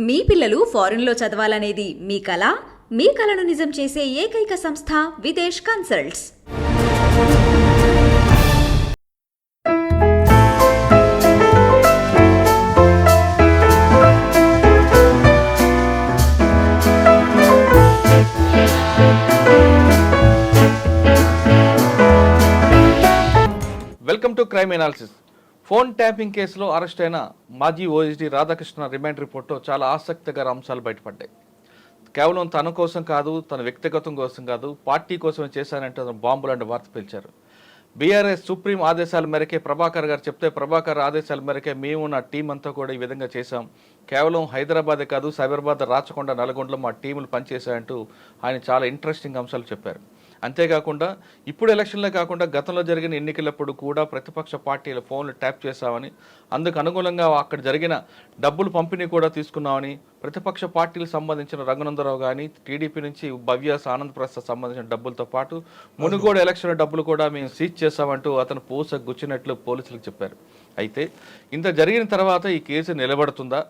మీ పిల్లలు ఫారెన్లో చదవాలనేది మీ కల? మీ కలను నిజం చేసే ఏకైక సంస్థ Videsh consults. Welcome to crime analysis. Phone tapping కేసులో అరెస్ట్ అయిన మాజీ ఓఎస్డీ రాధాకృష్ణ రిమాండ్ రిపోర్ట్లో చాలా ఆసక్తికర అంశాలు బయటపడ్డాయి. కేవలం తన కోసం కాదు, తన వ్యక్తిగతం కోసం కాదు, పార్టీ కోసమే చేశానంటే బాంబు లాంటి వార్త పిలిచారు. బీఆర్ఎస్ సుప్రీం ఆదేశాల మేరకే ప్రభాకర్ గారు చెప్తే, ప్రభాకర్ ఆదేశాల మేరకే మేము నా టీం అంతా కూడా ఈ విధంగా చేశాం. కేవలం హైదరాబాదే కాదు, సైబరాబాద్, రాచకొండ, నల్గొండలో మా టీములు పనిచేశాయంటూ ఆయన చాలా ఇంట్రెస్టింగ్ అంశాలు చెప్పారు. అంతేకాకుండా ఇప్పుడు ఎలక్షన్లే కాకుండా గతంలో జరిగిన ఎన్నికలప్పుడు కూడా ప్రతిపక్ష పార్టీల ఫోన్లు ట్యాప్ చేశామని, అందుకు అనుగుణంగా అక్కడ జరిగిన డబ్బులు పంపిణీ కూడా తీసుకున్నామని, ప్రతిపక్ష పార్టీలకు సంబంధించిన రఘునందరావు కానీ, టీడీపీ నుంచి భవ్య ఆనంద్ ప్రసాద్ సంబంధించిన డబ్బులతో పాటు మునుగోడు ఎలక్షన్ డబ్బులు కూడా మేము సీజ్ చేశామంటూ అతను పూస గుచ్చినట్లు పోలీసులకు చెప్పారు. అయితే ఇంత జరిగిన తర్వాత ఈ కేసు నిలబడుతుందా?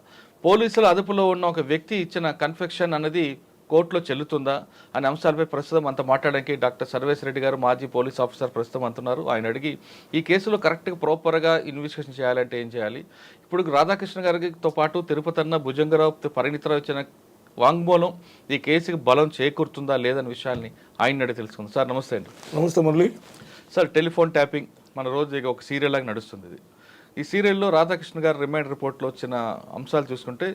పోలీసుల అదుపులో ఉన్న ఒక వ్యక్తి ఇచ్చిన కన్ఫెక్షన్ అనేది కోర్టులో చెల్లుతుందా అనే అంశాలపై ప్రస్తుతం అంత మాట్లాడడానికి డాక్టర్ సర్వేశ్ రెడ్డి గారు, మాజీ పోలీస్ ఆఫీసర్, ప్రస్తుతం అంటున్నారు. ఆయన అడిగి ఈ కేసులో కరెక్ట్గా ప్రాపర్గా ఇన్వెస్టిగేషన్ చేయాలంటే ఏం చేయాలి? ఇప్పుడు రాధాకృష్ణ గారితో పాటు తిరుపతన్న, భుజంగరావు, పరిణితరావు ఇచ్చిన వాంగ్మూలం ఈ కేసుకి బలం చేకూరుతుందా లేదనే విషయాన్ని ఆయన అడిగి తెలుసుకుందాం. సార్ నమస్తే అండి. నమస్తే మురళి. సార్, టెలిఫోన్ ట్యాపింగ్ మన రోజు ఒక సీరియల్ లాగా నడుస్తుంది. ఇది ఈ సీరియల్లో రాధాకృష్ణ గారి రిమైండ్ రిపోర్ట్లో వచ్చిన అంశాలు చూసుకుంటే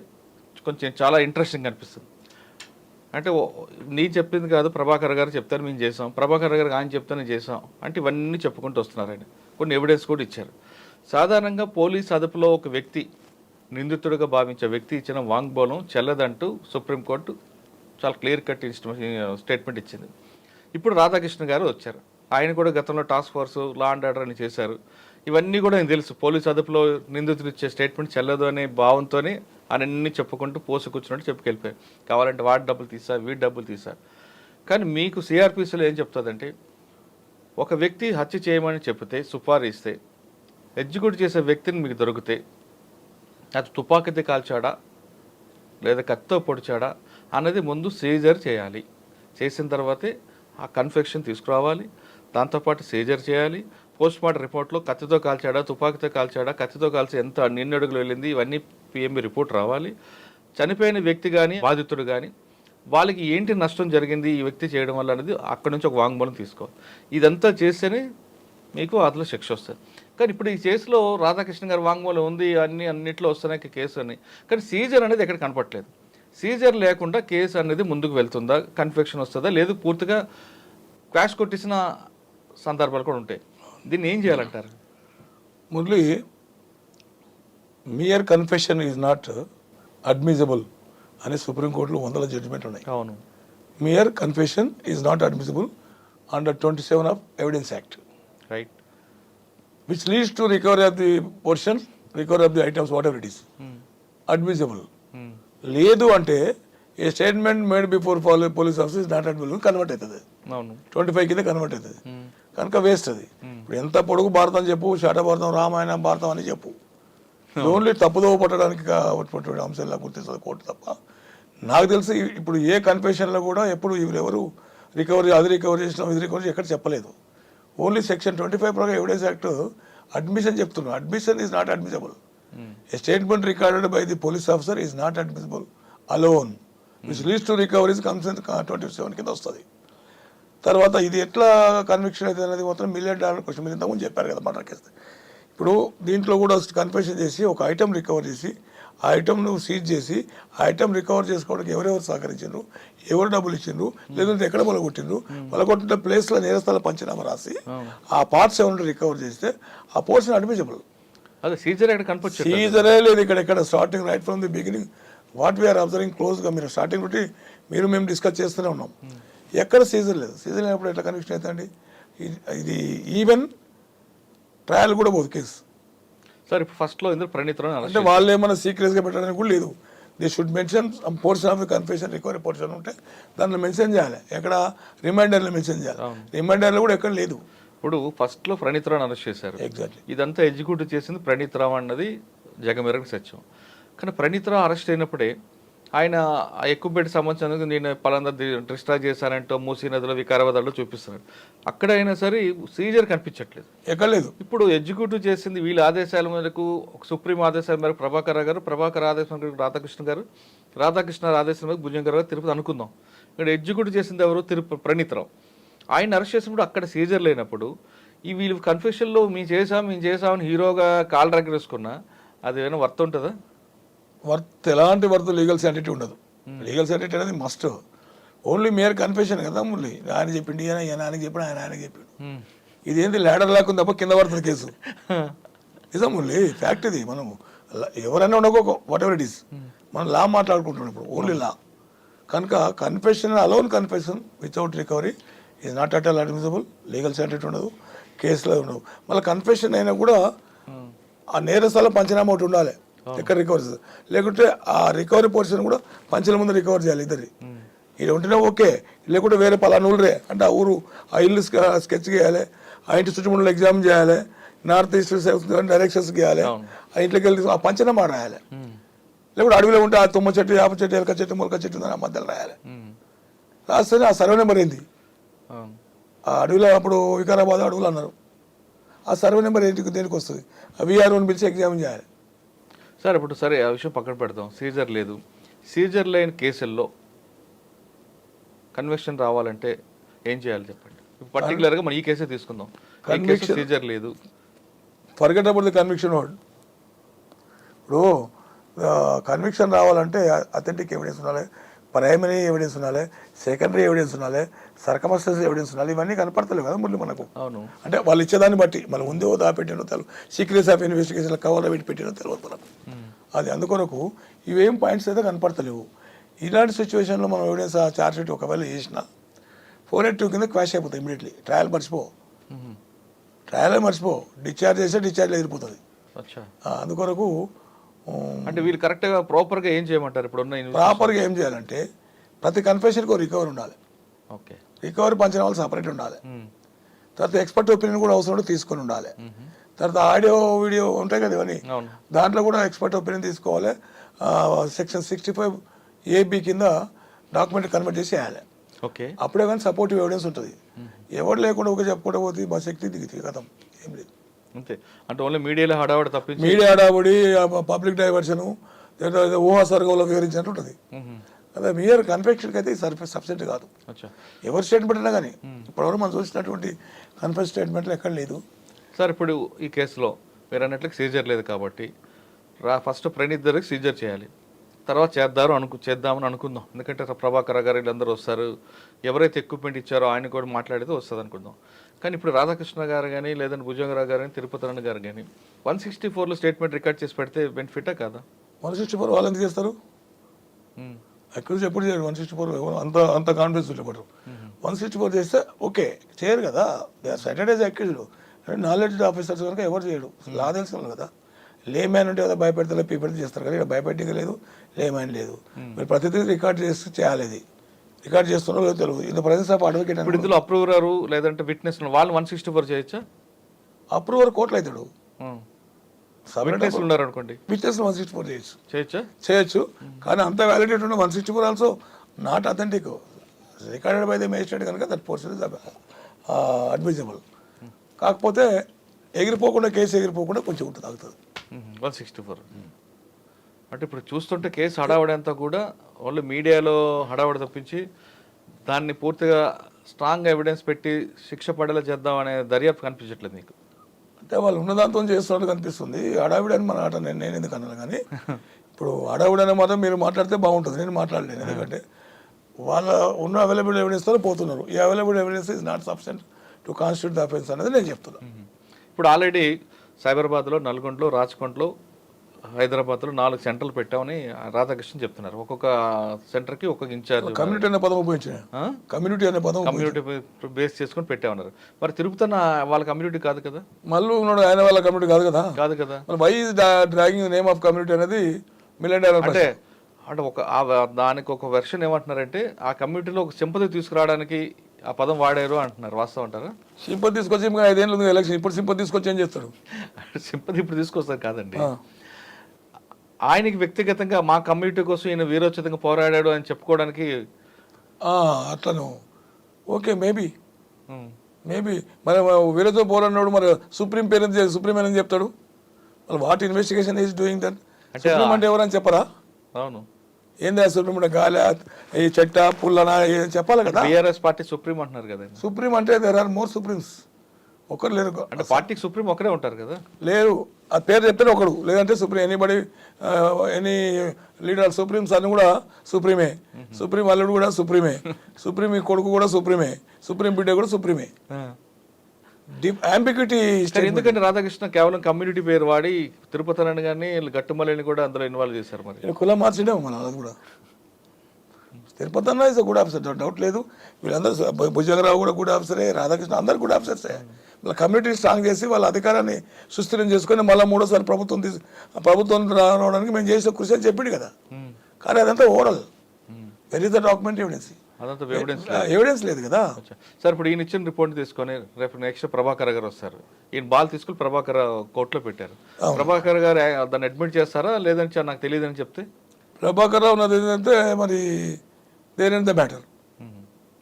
కొంచెం చాలా ఇంట్రెస్టింగ్ అనిపిస్తుంది. అంటే నీ చెప్పింది కాదు, ప్రభాకర్ గారు చెప్తారు మేము చేసాం, ప్రభాకర్ గారికి ఆయన చెప్తానే చేసాం అంటే ఇవన్నీ చెప్పుకుంటూ వస్తున్నారు. ఆయన కొన్ని ఎవిడెన్స్ కూడా ఇచ్చారు. సాధారణంగా పోలీస్ అదుపులో ఒక వ్యక్తి, నిందితుడిగా భావించే వ్యక్తి ఇచ్చిన వాంగ్మూలం చెల్లదంటూ సుప్రీంకోర్టు చాలా క్లియర్ కట్ స్టేట్మెంట్ ఇచ్చింది. ఇప్పుడు రాధాకృష్ణ గారు వచ్చారు. ఆయన కూడా గతంలో task force, law and order అని చేశారు. ఇవన్నీ కూడా ఆయన తెలుసు. పోలీస్ అదుపులో నిందితుడు ఇచ్చే స్టేట్మెంట్ చెల్లదు అనే భావంతోనే అన్నీ చెప్పుకుంటూ పోసుకొచ్చినట్టు చెప్పుకెళ్ళిపోయారు. కావాలంటే వాడి డబ్బులు తీశారు, వీడి డబ్బులు తీశారు. కానీ మీకు సిఆర్పిసిలో ఏం చెప్తుందంటే, ఒక వ్యక్తి హత్య చేయమని చెప్తే, సుపారీస్తే, ఎగ్జిక్యూట్ చేసే వ్యక్తిని మీకు దొరికితే అది తుపాకీతో కాల్చాడా లేదా కత్తితో పొడిచాడా అన్నది ముందు సీజర్ చేయాలి. చేసిన తర్వాతే ఆ కన్ఫెక్షన్ తీసుకురావాలి. దాంతోపాటు సీజర్ చేయాలి. పోస్ట్ మార్టం రిపోర్ట్లో కత్తితో కాల్చాడా, తుపాకీతో కాల్చాడా, కత్తితో కాల్చి ఎంత ఎన్ని అడుగులు వెళ్ళింది, ఇవన్నీ పిఎంబి రిపోర్ట్ రావాలి. చనిపోయిన వ్యక్తి కానీ, బాధితుడు కానీ, వాళ్ళకి ఏంటి నష్టం జరిగింది ఈ వ్యక్తి చేయడం వల్ల అనేది అక్కడి నుంచి ఒక వాంగ్మూలం తీసుకోవాలి. ఇదంతా చేస్తేనే మీకు అతను శిక్ష వస్తుంది. కానీ ఇప్పుడు ఈ కేసులో రాధాకృష్ణ గారి వాంగ్మూలం ఉంది, అన్నింటిలో వస్తున్నాయి కేసు అని. కానీ సీజర్ అనేది ఎక్కడ కనపట్లేదు. సీజర్ లేకుండా కేసు అనేది ముందుకు వెళ్తుందా, కన్ఫెక్షన్ వస్తుందా, లేదు పూర్తిగా క్వాష్ కొట్టేసిన సందర్భాలు కూడా ఉంటాయి. దీన్ని ఏం చేయాలంటారు? Murali, mere confession is not admissible అని సుప్రీంకోర్టులో 100 జడ్జిమెంట్ ఉన్నాయి. అవును. Mere confession is not admissible under 27 of evidence act, right, which leads to recovery of the portion, recovery of the items whatever it is admissible. లేదు అంటే ఏ statement made before police officer is not admissible, convert అవుతుంది. 25 కింద convert అవుతుంది. కనుక waste అది. ఇప్పుడు ఎంత పొడుగు భారతం చెప్పు, శటభారతం, రామాయణ, భారతం అని చెప్పు, ఓన్లీ తప్పుదో పట్టడానికి కాబట్టి అంశాల్లో గుర్తిస్తుంది కోర్టు తప్ప. నాకు తెలిసి ఇప్పుడు ఏ కన్ఫెషన్లో కూడా ఎప్పుడు ఎవరు రికవరీ, అది రికవరీ చేసినాం, ఇది రికవరీ ఎక్కడ చెప్పలేదు. ఓన్లీ సెక్షన్ 25 ప్రకారం ఎవిడెన్స్ యాక్ట్ అడ్మిషన్ చెప్తున్నాం. Admission is not admissible. A statement recorded by the police officer is not admissible alone, which leads to recoveries comes in 27 కింద వస్తుంది. తర్వాత ఇది ఎట్లా కన్విక్షన్ అవుతుంది అనేది మొత్తం $1 మిలియన్ క్వశ్చన్. మీరు ఇంతకుముందు చెప్పారు కదా మర్డర్ కేసు. ఇప్పుడు దీంట్లో కూడా కన్ఫెషన్ చేసి ఒక ఐటమ్ రికవర్ చేసి ఆ ఐటమ్ను సీజ్ చేసి ఆ ఐటమ్ రికవర్ చేసుకోవడానికి ఎవరెవరు సహకరించారు, ఎవరు డబ్బులు ఇచ్చిండ్రు, లేదంటే ఎక్కడ మొలగొట్టిండ్రు, మొలగొట్టిన ప్లేస్లో నేరస్థల పంచనామా రాసి ఆ పార్ట్స్ ఏమన్నా రికవర్ చేస్తే ఆ పోర్షన్ అడ్మిసిబుల్. అదే సీజర్ ఎక్కడ కనిపించదు. సీజరే లేదు ఇక్కడ starting right from the beginning what we are observing క్లోజ్గా. మీరు స్టార్టింగ్ నుండి మేము డిస్కస్ చేస్తూనే ఉన్నాం. ఎక్కడ సీజర్ లేదు. సీజర్ లేనప్పుడు ఎట్లా కన్విక్షన్ అవుతుందండి? ఇది ఈవెన్ ట్రయల్ కూడా పోదు కేసు. సార్, ఇప్పుడు ఫస్ట్లో ఎందుకు ప్రణీతరావు అంటే వాళ్ళు ఏమైనా సీక్రెట్స్గా పెట్టడానికి కూడా లేదు. They should mention portion of the confession, recovery portion ఉంటే దాంట్లో మెన్షన్ చేయాలి. ఎక్కడ రిమైండర్లో మెన్షన్ చేయాలి. రిమైండర్లో కూడా ఎక్కడ లేదు. ఇప్పుడు ఫస్ట్లో ప్రణీతరావు అరెస్ట్ చేశారు. ఎగ్జాక్ట్లీ. ఇదంతా ఎగ్జిక్యూటివ్ చేసింది ప్రణీతరావు అన్నది జగమెరగని సత్యం. కానీ ప్రణీతరావు అరెస్ట్ అయినప్పుడే ఆయన ఆ ఎక్కుపెట్టి సంబంధించినందుకు నేను పలానా డిస్ట్రాక్ట్ చేశానంటో మూసీ నదిలో వికారాబాద్లో చూపిస్తున్నాడు. అక్కడ అయినా సరే సీజర్ కనిపించట్లేదు. ఎక్కడ లేదు. ఇప్పుడు ఎగ్జిక్యూటివ్ చేసింది వీళ్ళ ఆదేశాల మేరకు, సుప్రీం ఆదేశాల మేరకు ప్రభాకర్ గారు, ప్రభాకర్ ఆదేశం మేరకు రాధాకృష్ణ గారు, రాధాకృష్ణ ఆదేశం మేరకు భుజంగర్ గారు తిరుపతి అనుకుందాం. ఇక్కడ ఎగ్జిక్యూటివ్ చేసింది ఎవరు? ప్రణీతరావు. ఆయన అరెస్ట్ చేసినప్పుడు అక్కడ సీజర్ లేనప్పుడు ఈ వీళ్ళు కన్ఫెషన్లో మేము చేసామని హీరోగా కాల్ రగ్గరేసుకున్నా అది ఏమైనా వర్త్ ఉంటుందా? ఎలాంటి వర్త్ లీగల్ శాంటిటీ ఉండదు. లీగల్ శాంటిటీ అనేది మస్ట్. ఓన్లీ మేయర్ కన్ఫెషన్ కదా మురళి. ఆయన చెప్పిండి ఆయన ఆయనకి చెప్పాడు, ఆయన ఆయనకి చెప్పాడు. ఇదేంటి ల్యాడర్ లేకుండా తప్ప కింద పడుతుంది కేసు. నిజం మురళి, ఫ్యాక్ట్ ఇది. మనం ఎవరైనా ఉండకో వాట్ ఎవర్ ఇట్ ఈస్, మనం లా మాట్లాడుకుంటున్నాం ఇప్పుడు, ఓన్లీ లా. కనుక confession, alone confession without recovery is not at all admissible. Legal sanctity ఉండదు, కేసులో ఉండవు. మళ్ళీ కన్ఫెషన్ అయినా కూడా ఆ నేరస్థల పంచనామా ఒకటి ఉండాలి ఎక్కడ రికవరీ, లేకుంటే ఆ రికవరీ పోర్షన్ కూడా పంచల ముందు రికవర్ చేయాలి ఇద్దరి. ఇది ఉంటేనే ఓకే, లేకుంటే వేరే పలానా ఊళ్ళే అంటే ఆ ఊరు ఆ ఇల్లు స్కెచ్ చేయాలి, ఆ ఇంటి చుట్టుముళ్ళు ఎగ్జామ్ చేయాలి, నార్త్ ఈస్ట్ డైరెక్షన్స్ గీయాలి, ఆ ఇంట్లోకి వెళ్ళి ఆ పంచనామా రాయాలి. లేకుంటే అడవిలో ఉంటే ఆ తుమ్మ చెట్టు, యాప చెట్టు, ఎలక చెట్టు, మొలక చెట్టు ఉందని ఆ మధ్యలో రాయాలి. రాస్తేనే ఆ సర్వే నెంబర్ ఏంది, ఆ అడవిలో అప్పుడు వికారాబాద్ అడవులు అన్నారు, ఆ సర్వే నెంబర్ ఏంటికి దేనికి వస్తుంది, ఆ వీఆర్ఓని పిలిచి ఎగ్జామ్ చేయాలి. సార్ ఇప్పుడు సరే ఆ విషయం పక్కన పెడతాం. సీజర్ లేదు, సీజర్ లేని కేసుల్లో కన్విక్షన్ రావాలంటే ఏం చేయాలి చెప్పండి. పర్టికులర్గా మనం ఈ కేసే తీసుకుందాం. సీజర్ లేదు, forget about the conviction word. ఇప్పుడు కన్విక్షన్ రావాలంటే అథెంటిక్ ఎవిడెన్స్ ఉండాలి, ప్రైమరీ ఎవిడెన్స్ ఉండాలి, సెకండరీ ఎవిడెన్స్ ఉండాలి, సర్కమస్టెన్స్ ఎవిడెన్స్ ఉండాలి. ఇవన్నీ కనపడతలేవు కదా ముందు మనకు. అవును, అంటే వాళ్ళు ఇచ్చేదాన్ని బట్టి మనం ఉందో దాపెట్టినో తెలియదు, సీక్రెట్స్ ఆఫ్ ఇన్వెస్టిగేషన్ కవర్లో పెట్టి పెట్టినో తెలియదు మనకు. అది అందుకొరకు ఇవేం పాయింట్స్ అయితే కనపడతలేవు. ఇలాంటి సిచ్యువేషన్లో మనం ఎవిడెన్స్ ఛార్జ్ షీట్ ఒకవేళ చేసినా 482 కింద క్వాష్ అయిపోతుంది ఇమీడియట్లీ. ట్రయల్ మర్చిపో, డిశ్చార్జ్ చేస్తే డిశ్చార్జ్ ఎదిరిపోతుంది. అందుకొరకు అంటే వీళ్ళు కరెక్ట్గా ప్రాపర్గా ఏం చేయమంటారు? ఇప్పుడు ప్రాపర్గా ఏం చేయాలంటే ప్రతి కన్ఫెషన్కి రికవరీ ఉండాలి. ఓకే, రికవరీ పంచనామాలు సపరేట్ ఉండాలి. తర్వాత ఎక్స్పర్ట్ ఒపీనియన్ కూడా అవసరం తీసుకొని ఉండాలి. తర్వాత ఆడియో వీడియో ఉంటాయి కదా ఇవన్నీ, దాంట్లో కూడా ఎక్స్పర్ట్ ఒపీనియన్ తీసుకోవాలి. సెక్షన్ 65AB కింద డాక్యుమెంట్ కన్వర్ట్ చేసి వేయాలి. ఓకే, అప్పుడే కానీ సపోర్టివ్ ఎవిడెన్స్ ఉంటుంది. ఎవరు లేకుండా ఒక చెప్పుకుంటూ పోతే మా శక్తి దిగుతుంది కథం, ఏం లేదు. అంతే. అంటే ఓన్లీ మీడియాలో హడావుడి తప్పించి, మీడియా హడావుడి, పబ్లిక్ డైవర్షను, ఊహాస్వర్గంలో వివరించినట్టు ఉంటుంది. అదే మీర్ కన్ఫెక్షన్కి అయితే సబ్సెంట్ కాదు. ఎవరి స్టేట్మెంట్ అయినా కానీ ఇప్పటివరకు మనం చూసినటువంటి కన్ఫెషన్ స్టేట్మెంట్లు ఎక్కడ లేదు. సార్ ఇప్పుడు ఈ కేసులో మీరు అన్నట్లకి సీజర్ లేదు కాబట్టి ఫస్ట్ ప్రణీత్ దగ్గరికి సీజర్ చేయాలి, తర్వాత చేద్దామని అనుకుందాం. ఎందుకంటే ప్రభాకర్ గారు వీళ్ళందరూ వస్తారు, ఎవరైతే ఎక్విప్మెంట్ ఇచ్చారో ఆయన కూడా మాట్లాడితే వస్తుంది అనుకుందాం. కానీ ఇప్పుడు రాధాకృష్ణ గారు కానీ లేదంటే భుజంగరావు గారు కానీ తిరుపతి రాణి గారు కానీ 164లో స్టేట్మెంట్ రికార్డ్ చేసి పెడితే బెనిఫిటా కాదా? 164 వాళ్ళు ఎందుకు చేస్తారు? అక్యూజ్ ఎప్పుడు చేయరు 164, అంత కాన్ఫిడెన్స్ చెప్పరు. 164 చేస్తే ఓకే చేయరు కదా, they are cited as accused. Knowledge officers కనుక ఎవరు చేయడు, లా తెలుసు కదా. లేమ్యాన్ ఉంటే కదా భయపెడతా పీపెడితే చేస్తారు కదా, ఇక్కడ భయపెట్టిక లేదు, లేమ్యాన్ లేదు. మీరు ప్రతిదీ రికార్డ్ చేసి చేయాలి. ఇది రికార్డ్ చేస్తున్నారో లేదో తెలియదు. In the presence of advocate. ఇప్పుడు ఇందులో అప్రూవర్ లేదంటే విట్నెస్ వాళ్ళు 164 చేయొచ్చా? అప్రూవర్ కోర్టులో అవుతాడు, ఉన్నారు అనుకోండి, విట్నెస్ 164 చేయొచ్చు. కానీ అంత వ్యాలిడేట్ ఉన్న 164 also not authentic, recorded by the magistrate కనుక దట్ పోర్షన్ ఇస్ అడ్మిసిబుల్. కాకపోతే కేసు ఎగిరిపోకుండా కొంచెం ఉంటుంది, ఆగుతుంది. 164 అంటే ఇప్పుడు చూస్తుంటే కేసు హడావడి అంతా కూడా ఓన్లీ మీడియాలో హడావడి తప్పించి దాన్ని పూర్తిగా స్ట్రాంగ్ ఎవిడెన్స్ పెట్టి శిక్ష పడేలా చేద్దాం అనే దర్యాప్తు కనిపించట్లేదు మీకు? అంటే వాళ్ళు ఉన్నదాంతో చేస్తున్నట్టు కనిపిస్తుంది. హడావిడి అని మన ఆట నేను ఎందుకు అన్నాను. కానీ ఇప్పుడు హడావిడి అనే మాట మీరు మాట్లాడితే బాగుంటుంది, నేను మాట్లాడలేను. ఎందుకంటే వాళ్ళ ఉన్న అవైలబుల్ ఎవిడెన్స్తో పోతున్నారు. ఈ available evidence is not sufficient to constitute the offence అనేది నేను చెప్తున్నాను. ఇప్పుడు ఆల్రెడీ సైబరాబాద్లో, నల్గొండలో, రాచకొండలో, హైదరాబాద్లో 4 సెంటర్లు పెట్టామని రాధాకృష్ణ చెప్తున్నారు. ఒక్కొక్క సెంటర్కి ఒక్కొక్క ఇన్ఛార్జ్. కమ్యూనిటీ అనే పదం ఉపయోగించారు, కమ్యూనిటీ బేస్ చేసుకొని పెట్టామన్నారు. మరి తిరుపతి వాళ్ళ కమ్యూనిటీ కాదు కదా, మళ్ళీ ఉన్నాడు ఆయన వాళ్ళ కమ్యూనిటీ కాదు కదా. Why is dragging name of community అనేది అంటే దానికి ఒక వెర్షన్ ఏమంటున్నారంటే ఆ కమ్యూనిటీలో ఒక సింపతి తీసుకురావడానికి ఆ పదం వాడారు అంటున్నారు. వాస్తవం అంటారా? సింపతి తీసుకొచ్చి 5 ఏళ్ళు ఎలక్షన్, ఇప్పుడు సింపతి తీసుకొచ్చి ఏం చేస్తాడు? సింపతి ఇప్పుడు తీసుకొస్తారు కాదండి, ఆయనకి వ్యక్తిగతంగా మా కమ్యూనిటీ కోసం ఈయన వీరోచితంగా పోరాడాడు అని చెప్పుకోవడానికి అట్లను ఓకే మేబీ ఉమ్, మరి వీళ్ళతో పోరాడినాడు మరి సుప్రీం పేరెంట్ సుప్రీం ఏమని చెప్తాడు మరి what investigation is doing that అంటే సుప్రీం అంటే ఎవరని చెప్పరా అవును ఏందా సుప్రీం అంటే గాలి ఈ చెట్ట పుల్లనా చెప్పాలి కదా బీఆర్ఎస్ పార్టీ సుప్రీం అంటున్నారు కదా సుప్రీం అంటే దేర్ ఆర్ మోర్ సుప్రీమ్స్ ఒకరు లేరు అంటే పార్టీకి సుప్రీం ఒకరే ఉంటారు కదా లేరు ఆ పేరు చెప్తేనే ఒకడు లేదంటే సుప్రీం ఎనీబడి ఎనీ లీడర్ సుప్రీంస్ అని కూడా సుప్రీమే సుప్రీం అల్లుడు కూడా సుప్రీమే సుప్రీం ఈ కొడుకు కూడా సుప్రీమే సుప్రీం బిడ్డ కూడా సుప్రీమే అంబిక్విటీ సరే, ఎందుకంటే రాధాకృష్ణ కేవలం కమ్యూనిటీ పేరు వాడి తిరుపతి కానీ గట్టుమల్లిని కూడా అందులో ఇన్వాల్వ్ చేశారు మరి కులం మార్చడే మన అది కూడా తిరుపతి అన్న ఇస్ గుడ్ ఆఫీసర్ డౌట్ లేదు వీళ్ళందరూ భుజంగరావు కూడా గుడ్ ఆఫీసరే రాధాకృష్ణ అందరు గుడ్ ఆఫీసర్సే వాళ్ళ కమ్యూనిటీ స్ట్రాంగ్ చేసి వాళ్ళ అధికారాన్ని సుస్థిరం చేసుకొని మళ్ళీ మూడోసారి ప్రభుత్వం రావడానికి మేము చేసిన కృషి అని చెప్పిండు కదా కానీ అదంతా oral where is the document evidence అదంతా ఎవిడెన్స్ ఎవిడెన్స్ లేదు కదా సార్ ఇప్పుడు ఈయన ఇచ్చిన రిపోర్ట్ తీసుకొని రేపు నెక్స్ట్ ప్రభాకర్ గారు వస్తారు ఈయన బాల్ తీసుకుని ప్రభాకర్ కోర్టులో పెట్టారు ప్రభాకర్ గారు దాన్ని అడ్మిట్ చేస్తారా లేదంటే నాకు తెలియదు అని చెప్తే ప్రభాకర్ రావు ఉన్నది ఏంటంటే మరి దేర్ ఇన్ ద మ్యాటర్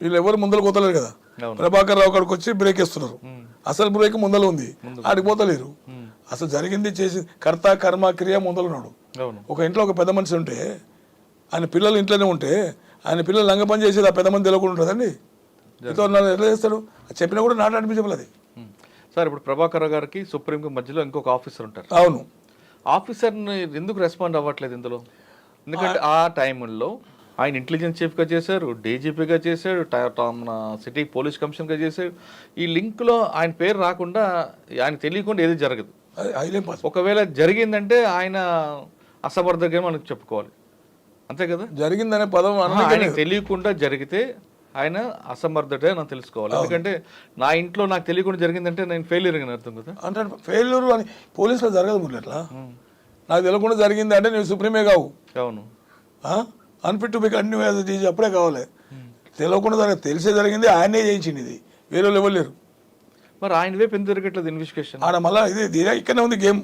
వీళ్ళు ఎవరు ముందర పోతలేరు కదా ప్రభాకర్ రావు అక్కడికి వచ్చి బ్రేక్ ఇస్తున్నారు అసలు బ్రేక్ ముందర ఉంది ఆడికి పోతలేరు అసలు జరిగింది చేసి కర్త కర్మ క్రియ ముందలున్నాడు ఒక ఇంట్లో ఒక పెద్ద మనిషి ఉంటే ఆయన పిల్లలు ఇంట్లోనే ఉంటే ఆయన పిల్లలు లంగ పని చేసేది ఆ పెద్ద మంది తెలియకుండా ఉంటుందండి ఇతో ఎట్లా చేస్తాడు చెప్పినా కూడా నాట్ అనిపించబుల్ అది సార్ ఇప్పుడు ప్రభాకర్ గారికి సుప్రీంకి మధ్యలో ఇంకొక ఆఫీసర్ ఉంటారు అవును ఆఫీసర్ని ఎందుకు రెస్పాండ్ అవ్వట్లేదు ఇందులో ఎందుకంటే ఆ టైంలో ఆయన ఇంటెలిజెన్స్ చీఫ్గా చేశారు డీజీపీగా చేశాడు మన సిటీ పోలీస్ కమిషనర్గా చేశాడు ఈ లింక్లో ఆయన పేరు రాకుండా ఆయన తెలియకుండా ఏది జరగదు ఒకవేళ జరిగిందంటే ఆయన అసమర్థంగా మనకు చెప్పుకోవాలి అంతే కదా జరిగిందనే పదం ఆయనకు తెలియకుండా జరిగితే ఆయన అసమర్థతే నాకు తెలుసుకోవాలి ఎందుకంటే నా ఇంట్లో నాకు తెలియకుండా జరిగిందంటే నేను ఫెయిల్యూర్ అని అర్థం కదా అంటే ఫెయిల్యూర్ అని పోలీసులో జరగదు మురళి అట్లా నాకు తెలియకుండా జరిగింది అంటే నువ్వు సుప్రీమే కావు అవును అన్ఫిట్ టు బి కంటిన్యూ అప్పుడే కావాలి తెలియకుండా జరగదు తెలిసే జరిగింది ఆయనే చేయించింది ఇది వేరే లెవెల్ లేరు మరి ఆయన వైపు ఎందుకు జరగట్లేదు ఇన్వెస్టిగేషన్ ఆడ మళ్ళీ ఇది ఇక్కడనే ఉంది గేమ్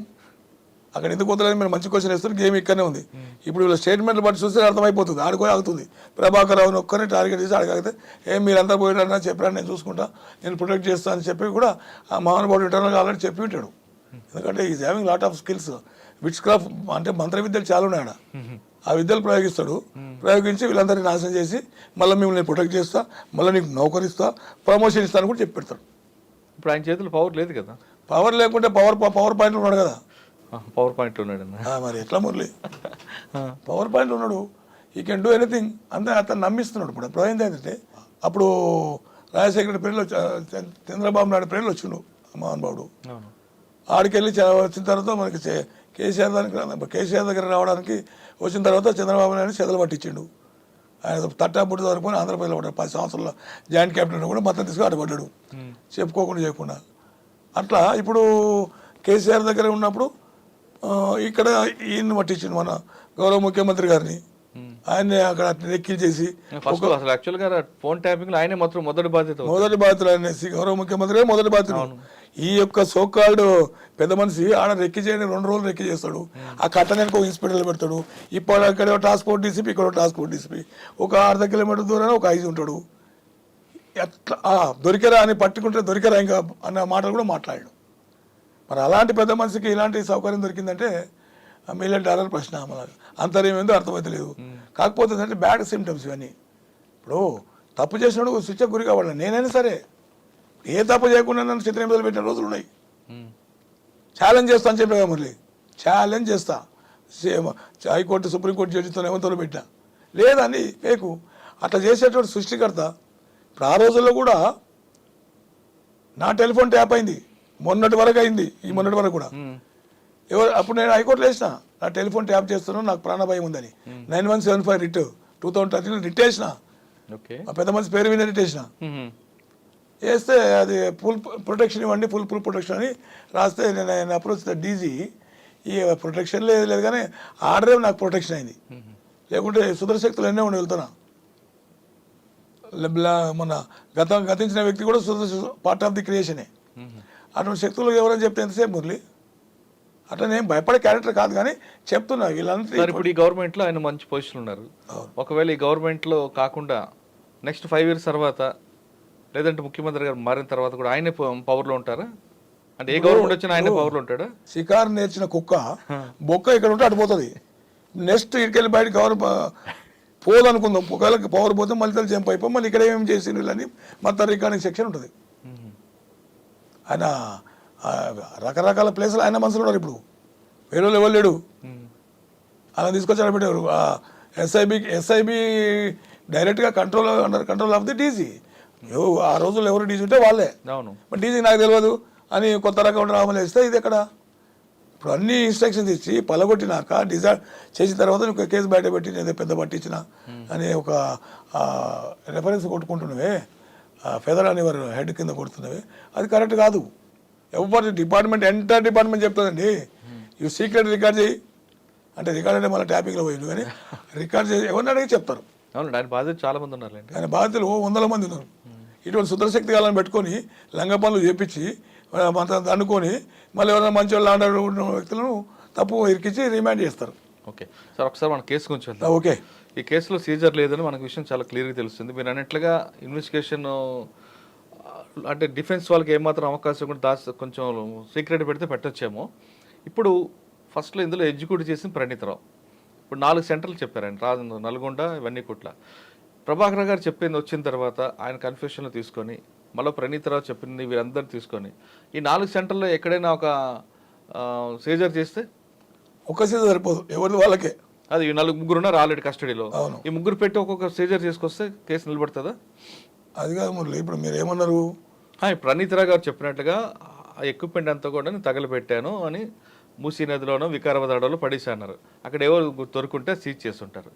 అక్కడ ఎందుకు పోతలేదు మీరు మంచి క్వశ్చన్ వేస్తారు గేమ్ ఇక్కడనే ఉంది ఇప్పుడు వీళ్ళ స్టేట్మెంట్లు బట్టి చూస్తే అర్థమైపోతుంది ఆడుకొని ఆగుతుంది ప్రభాకర్ రావుని ఒక్కరిని టార్గెట్ చేసి ఆడగాగితే మీరంతా పోయినా చెప్పారని నేను చూసుకుంటా నేను ప్రొటెక్ట్ చేస్తాను అని చెప్పి కూడా ఆ మహానుభావుడు ఇంటర్నల్గా ఆల్రెడీ చెప్పి ఉంటాడు ఎందుకంటే is having lot of skills which craft అంటే మంత్ర విద్యలు చాలా ఉన్నాయి ఆడ ఆ విద్యలు ప్రయోగిస్తాడు ప్రయోగించి వీళ్ళందరినీ నాశనం చేసి మళ్ళీ మిమ్మల్ని ప్రొటెక్ట్ చేస్తా మళ్ళీ నీకు నౌకరిస్తా ప్రమోషన్ ఇస్తాను కూడా చెప్పి పెడతాడు ఇప్పుడు ఆయన చేతుల్లో పవర్ లేదు కదా పవర్ లేకుంటే పవర్ పాయింట్లు ఉన్నాడు కదా పవర్ పాయింట్ ఉన్నాడు మరి ఎట్లా మురళి పవర్ పాయింట్ ఉన్నాడు ఈ కెన్ డూ ఎనీథింగ్ అంతే అతను నమ్మిస్తున్నాడు ఇప్పుడు ఇప్పుడు ఏంటంటే అప్పుడు రాజశేఖర పేర్లు చంద్రబాబు నాయుడు పేర్లు వచ్చిండు మహానుభావుడు ఆడికి వెళ్ళి వచ్చిన తర్వాత మనకి కేసీఆర్ దగ్గర రావడానికి వచ్చిన తర్వాత చంద్రబాబు నాయుడు చెదలు పట్టించిండు ఆయన తట్టాపుట్టి వరకు ఆంధ్రప్రదేశ్లో పడ్డాడు 10 సంవత్సరాల జాయింట్ క్యాపిటల్ కూడా మొత్తం తీసుకుని అడ్డుపడ్డాడు చెప్పుకోకుండా చేయకుండా అట్లా ఇప్పుడు కేసీఆర్ దగ్గర ఉన్నప్పుడు ఇక్కడ ఈయన్ని పట్టించిండు మన గౌరవ ముఖ్యమంత్రి గారిని ఆయన్ని అక్కడ రెక్కిల్ చేసి ఫోన్ ట్యాపింగ్ ఆయనే మొత్తం మొదటి బాధ్యతలు అనేసి గౌరవ ముఖ్యమంత్రి మొదటి బాధ్యత ఈ యొక్క సోకాల్డ్ పెద్ద మనిషి ఆడ రెక్కి చేయని 2 రోజులు రెక్కి చేస్తాడు ఆ కట్టడానికి ఒక ఇన్స్పెక్టర్లు పెడతాడు ఇప్పుడు అక్కడ ట్రాన్స్పోర్ట్ డీసీపీ ఇక్కడ ట్రాన్స్పోర్ట్ డీసీపీ ఒక 6 కిలోమీటర్ దూరాన ఒక 5 ఉంటాడు ఎట్లా దొరికరా అని పట్టుకుంటే దొరికరా ఇంకా అన్న మాటలు కూడా మాట్లాడాడు మరి అలాంటి పెద్ద మనిషికి ఇలాంటి సౌకర్యం దొరికిందంటే $1 మిలియన్ ప్రశ్న మనకు అంతర్యం ఏందో అర్థమైతలేదు కాకపోతే ఏంటంటే బ్యాడ్ సిమ్టమ్స్ ఇవన్నీ ఇప్పుడు తప్పు చేసినాడు శిక్షకు గురి కావాలి నేనైనా సరే ఏ తప్పు చేయకుండా నన్ను చిత్రహింసలు పెట్టిన రోజులు ఉన్నాయి ఛాలెంజ్ చేస్తా అని చెప్పా మురళి ఛాలెంజ్ చేస్తా హైకోర్టు సుప్రీంకోర్టు జడ్జితో ఏమంతో పెట్టా లేదని పేకు అట్లా చేసేటువంటి సృష్టికర్త ఇప్పుడు ఆ రోజుల్లో కూడా నా టెలిఫోన్ ట్యాప్ అయింది మొన్నటి వరకు అయింది ఈ మొన్నటి వరకు కూడా అప్పుడు నేను హైకోర్టులో వేసిన నా టెలిఫోన్ ట్యాప్ చేస్తున్నాను నాకు ప్రాణభయం ఉందని 9175 రిట్ 2013 రిట్ వేసిన ఆ పెద్ద మనిషి పేరు మీద రిట్ వేసిన వేస్తే అది ఫుల్ ప్రొటెక్షన్ ఇవ్వండి ఫుల్ ప్రొటెక్షన్ అని రాస్తే నేను అప్రోచ్ డీజీ ఈ ప్రొటెక్షన్ లేదు కానీ ఆర్డరే నాకు ప్రొటెక్షన్ అయింది లేకుంటే సుదర్శక్తులు ఎన్నో ఉండి వెళ్తున్నా మన గతించిన వ్యక్తి కూడా పార్ట్ ఆఫ్ ది క్రియేషనే అటువంటి శక్తులు ఎవరని చెప్తే ఎంతసేపు మురళి అట్లా నేను భయపడే క్యారెక్టర్ కాదు కానీ చెప్తున్నా వీళ్ళంతా సార్ ఇప్పుడు ఈ గవర్నమెంట్లో ఆయన మంచి పొజిషన్ ఉన్నారు. ఒకవేళ ఈ గవర్నమెంట్లో కాకుండా నెక్స్ట్ 5 years తర్వాత లేదంటే ముఖ్యమంత్రి గారు మారిన తర్వాత కూడా ఆయనే పవర్లో ఉంటారా? అంటే ఏ గవర్నమెంట్ వచ్చినా ఆయనే పవర్లో ఉంటాడా? షికారు నేర్చిన కుక్క బొక్క ఇక్కడ ఉంటే అడిపోతుంది. నెక్స్ట్ ఇక్కడికి బయట పోదనుకుందాం, ఒకవేళ పవర్ పోతే మళ్ళీ తల్లి జంప్ అయిపోయి మళ్ళీ ఇక్కడ ఏమేమి చేసిండు వీళ్ళని మొత్తం రికార్డింగ్ సెక్షన్ ఉంటుంది. ఆయన రకరకాల ప్లేసులు ఆయన మనసులో ఉన్నారు. ఇప్పుడు వేరే ఎవరు లేడు, అలా తీసుకొచ్చి ఆడబెట్టారు. ఎస్ఐబి డైరెక్ట్గా under control of the DG. ఆ రోజుల్లో ఎవరు డీజీ ఉంటే వాళ్ళే. బట్ డీజీ నాకు తెలియదు అని కొత్త రకం రామలు వేస్తే ఇది ఎక్కడ? ఇప్పుడు అన్ని ఇన్స్ట్రక్షన్స్ ఇచ్చి పలగొట్టినాక డిజైన్ చేసిన తర్వాత నువ్వు కేసు బయట పెట్టి నేను పెద్ద పట్టించిన అని ఒక రెఫరెన్స్ కొట్టుకుంటున్నవే, ఫెదర్ అని వారు హెడ్ కింద కొడుతున్నవే, అది కరెక్ట్ కాదు. ఎవరి డిపార్ట్మెంట్ ఎంటైర్ డిపార్ట్మెంట్ చెప్తుందండి, ఇవి సీక్రెట్ రికార్డ్ చేయి అంటే రికార్డ్ అంటే మళ్ళీ ట్యాపింగ్లో పోయిండు కానీ రికార్డ్ చేసి ఎవరిని అడిగి చెప్తారు. ఆయన బాధ్యత చాలా మంది ఉన్నారు, ఆయన బాధ్యతలు 100 మంది ఉన్నారు. ఇటువంటి శుద్రశక్తి కాలని పెట్టుకొని లంగ పనులు చేపించి అనుకొని మళ్ళీ ఎవరైనా మంచి వాళ్ళు ఆర్డర్ ఉన్న వ్యక్తులను తప్పు ఇరికించి రిమాండ్ చేస్తారు. ఓకే సార్, ఒకసారి మన కేసు గురించి వెళ్తాం. ఓకే, ఈ కేసులో సీజర్ లేదని మనకు విషయం చాలా క్లియర్గా తెలుస్తుంది. మీరు అన్నట్లుగా ఇన్వెస్టిగేషన్ అంటే డిఫెన్స్ వాళ్ళకి ఏమాత్రం అవకాశం కూడా కొంచెం సీక్రెట్ పెడితే పెట్టొచ్చేమో. ఇప్పుడు ఫస్ట్లో ఇందులో ఎగ్జిక్యూట్ చేసిన ప్రణీతరావు ఇప్పుడు 4 సెంటర్లు చెప్పారు ఆయన, నల్గొండ ఇవన్నీ కుట్ల. ప్రభాకర్ గారు చెప్పింది వచ్చిన తర్వాత ఆయన కన్ఫ్యూషన్లో తీసుకొని మళ్ళీ ప్రణీతరావు చెప్పింది వీరందరూ తీసుకొని ఈ 4 సెంటర్లో ఎక్కడైనా ఒక సీజర్ చేస్తే ఒక సీజర్ సరిపోదు, ఎవరిది వాళ్ళకే. అది 4 ఉన్నారు ఆల్రెడీ కస్టడీలో, ఈ 3 పెట్టి ఒక్కొక్క సీజర్ చేసుకొస్తే కేసు నిలబడుతుందా? అది కాదు మురళి, ఇప్పుడు మీరు ఏమన్నారు? ప్రణీతరావు గారు చెప్పినట్టుగా ఎక్విప్మెంట్ అంతా కూడా నేను తగలబెట్టాను అని మూసీ నదిలోనో వికారాబాద్లో పడేసి అన్నారు. అక్కడ ఎవరు దొరుకుంటే సీజ్ చేస్తుంటారు,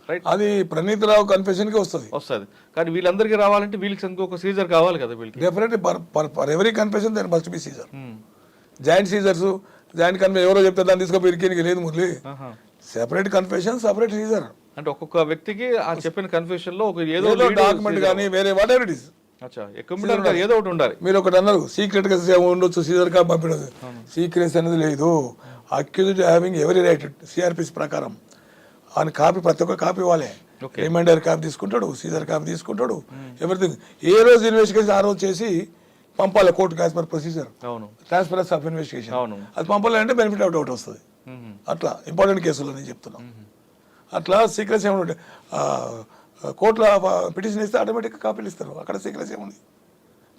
రైట్? అది ప్రణీతరావు కన్ఫెషన్కి వస్తుంది. కానీ వీళ్ళందరికీ రావాలంటే వీళ్ళకి ఇంకొక సీజర్ కావాలి కదా వీళ్ళకి. Definitely for every confession then must be seizure. Joint seizures, joint confession ఎవరో చెప్తే దాన్ని తీసుకొని ఇరికేనికి లేదు Murali. Separate confession, separate seizure. అంటే ఒక్కొక్క వ్యక్తికి ఆ చెప్పిన కన్ఫెషన్ లో ఒక ఏదో డాక్యుమెంట్ కానీ వేరే వాట్ ఎవర్ ఇట్ ఇస్ ఏదో ఒకటి ఉండాలి. మీరు ఒకటి అన్నారు సీక్రెట్ గా ఉండొచ్చు, సీజర్ గా పంపించదు. సీక్రెట్స్ అనేది లేదు. Accused having every right CrPC ప్రకారం ఆయన కాపీ, ప్రతి ఒక్క కాపీ ఇవ్వాలి. రిమైండర్ కాపీ తీసుకుంటాడు, సీజర్ కాపీ తీసుకుంటాడు, ఎవ్రీథింగ్. ఏ రోజు ఇన్వెస్టిగేషన్ ఆ రోజు చేసి పంపాలి కోర్టుకు as per procedure, transparency of investigation. అది పంపాలంటే బెనిఫిట్ అవుట్ అవుట్ వస్తుంది. అట్లా ఇంపార్టెంట్ కేసులు నేను చెప్తున్నాను. అట్లా సీక్రెట్స్ ఏమైనా కోర్టులో పిటిషన్ ఇస్తే ఆటోమేటిక్గా కాపీలు ఇస్తారు. అక్కడ సీక్రెట్స్ ఏముంది?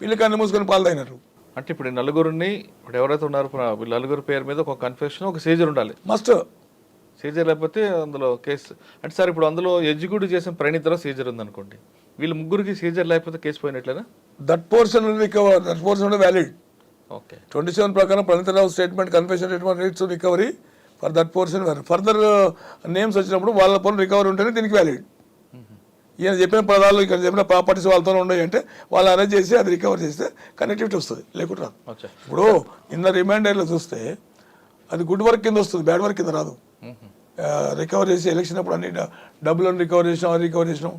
వీళ్ళకి అన్ని మూసుకొని పాలు తాగినట్టు. అంటే ఇప్పుడు నలుగురిని ఇప్పుడు ఎవరైతే ఉన్నారో వీళ్ళ నలుగురు పేరు మీద ఒక కన్ఫెషన్, ఒక సీజర్ ఉండాలి. మస్ట్ సీజర్ లేకపోతే అందులో కేసు అంటే సార్ ఇప్పుడు అందులో ఎగ్జిక్యూట్ చేసిన ప్రణీతరావు సీజర్ ఉందనుకోండి, వీళ్ళు 3కి సీజర్ లేకపోతే కేసు పోయినట్లేనా? That portion recover, that portion valid. Okay, 27 ప్రకారం Praneeth Rao statement confession statement reads recovery for that portion. Further names వచ్చినప్పుడు వాళ్ళ పనులు రికవరీ ఉంటేనే దీనికి వ్యాలిడ్. ఈయన చెప్పిన పదాలు ఇక్కడ చెప్పిన ప్రాపర్టీస్ వాళ్ళతో ఉన్నాయి అంటే వాళ్ళు అరేంజ్ చేసి అది రికవర్ చేస్తే కనెక్టివిటీ వస్తుంది, లేకుంటే రాదు. ఇప్పుడు ఇన్న రిమైండర్లో చూస్తే అది గుడ్ వర్క్ కింద వస్తుంది, బ్యాడ్ వర్క్ కింద రాదు. రికవర్ చేసి ఎలక్షన్ అప్పుడు అన్ని డబ్బులను రికవర్ చేసినాం, అది రికవర్ చేసినాం.